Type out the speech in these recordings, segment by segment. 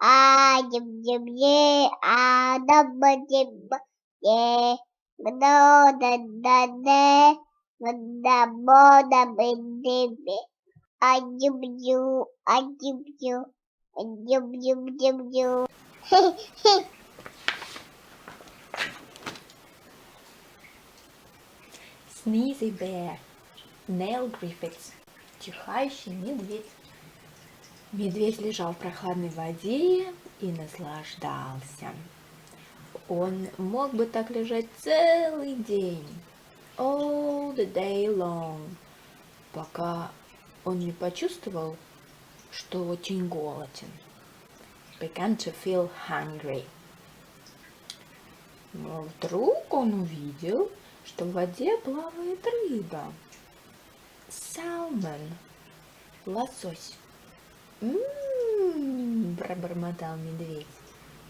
Jib, a dabba jib, ye, gdo da de, gda bo da bidibbi, a jib ju, a jib ju, a jib ju. Sneezy Bear, Нейл Гриффитс, чихающий медведь. Медведь лежал в прохладной воде и наслаждался. Он мог бы так лежать целый день, all the day long, пока он не почувствовал, что очень голоден. Began to feel hungry. Но вдруг он увидел, что в воде плавает рыба. Salmon, лосось. Пробормотал медведь,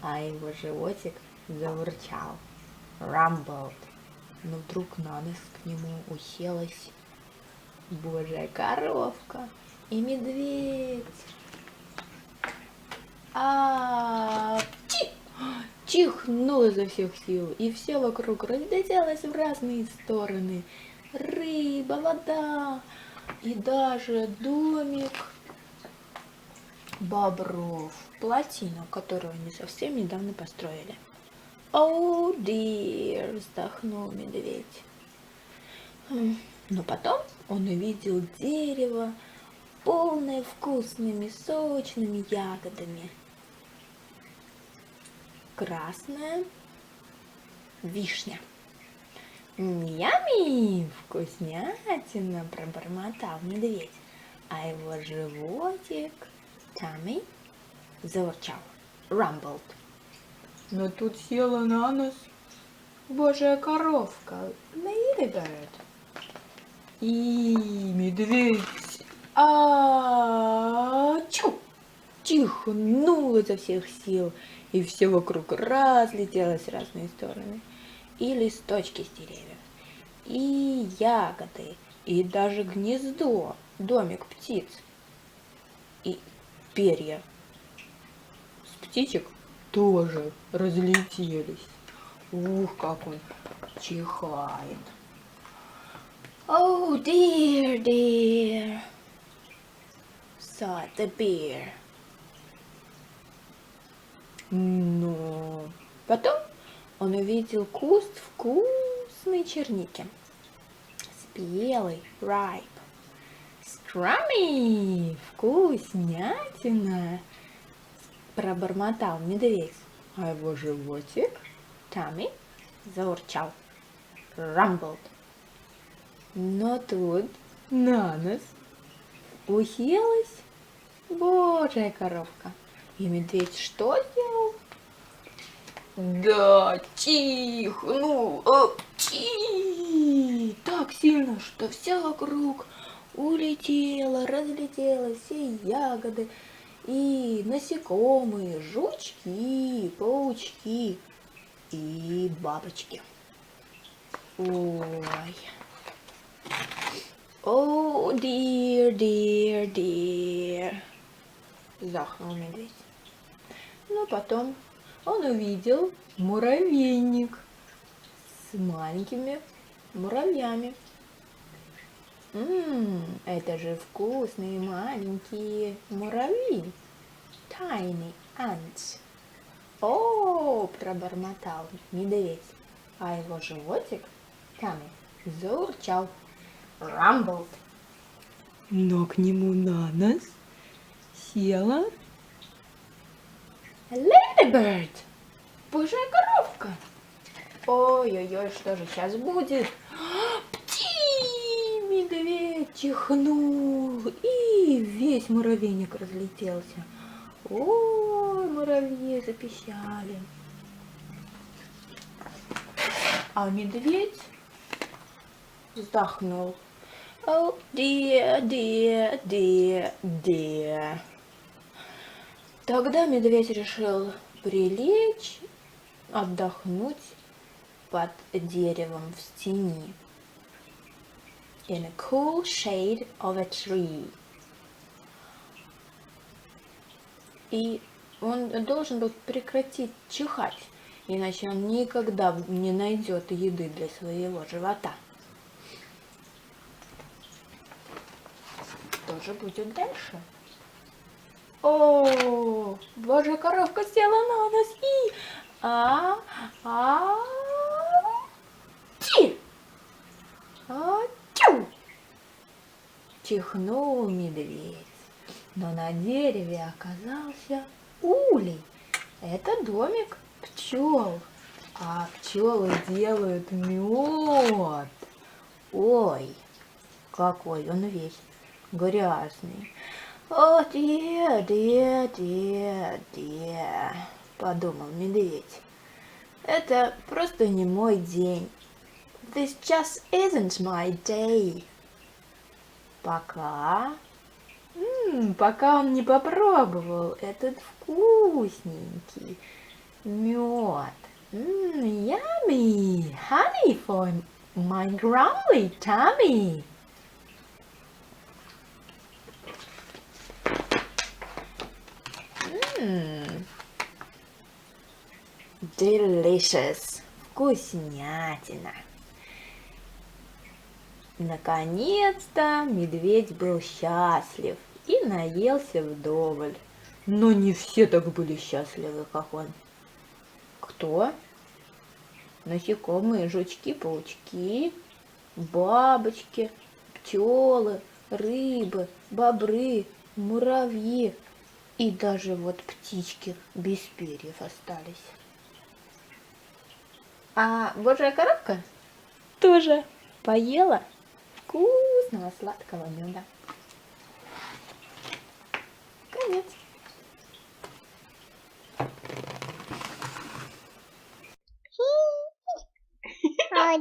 а его животик заурчал. Rumbled. Но вдруг на нос к нему уселась божья коровка и медведь. Чихнул изо всех сил, и все вокруг разлетелось в разные стороны. Рыба, вода и даже домик бобров, плотину, которую они совсем недавно построили. «Oh dear!» – вздохнул медведь. Но потом он увидел дерево, полное вкусными, сочными ягодами. Красная вишня. «Ями! Вкуснятина!» – пробормотал медведь, а его животик Tummy заурчал. Rumbled. Но тут села на нос божья коровка Ladybird. И медведь чихнул изо всех сил, и все вокруг разлетелось в разные стороны. И листочки с деревьев, и ягоды, и даже гнездо, домик птиц, и перья с птичек тоже разлетелись. Ух, как он чихает. Oh dear, dear, sighed the bear. Но потом он увидел куст вкусной черники. Спелый, ripe. Scrummy, вкуснятина, пробормотал медведь, а его животик Tummy заурчал. Rumbled. Но тут на нос уселась божья коровка. И медведь что сделал? Да, чихнул так сильно, что все вокруг улетело, разлетелось, все ягоды и насекомые, жучки, паучки и бабочки. Ой. Oh dear, dear, dear, вздохнул медведь. Но потом он увидел муравейник с маленькими муравьями. Это же вкусные маленькие муравьи. Tiny ants. О, пробормотал медведь, а его животик Tummy заурчал. Rumbled. Но к нему на нос села Ladybird, божья коровка. Ой-ой-ой, что же сейчас будет? Медведь чихнул, и весь муравейник разлетелся. Ой, муравьи запищали. А медведь вздохнул. Oh dear, dear, dear, dear. Тогда медведь решил прилечь, отдохнуть под деревом в тени. In a cool shade of a tree. И Он должен был прекратить чихать, иначе он никогда не найдет еды для своего живота. Что же будет дальше? О, божья коровка села на нос и... Ти! Тю! Чихнул медведь, но на дереве оказался улей. Это домик пчел, а пчелы делают мед. Ой, какой он весь грязный. О, подумал медведь. Это просто не мой день. This just isn't my day. Пока он не попробовал этот вкусненький мед. Yummy honey for my grumbly tummy. Delicious. Вкуснятина. Наконец-то медведь был счастлив и наелся вдоволь. Но не все так были счастливы, как он. Кто? Насекомые, жучки, паучки, бабочки, пчелы, рыбы, бобры, муравьи и даже вот птички без перьев остались. А божья коровка тоже поела вкусного сладкого меда. Конец. I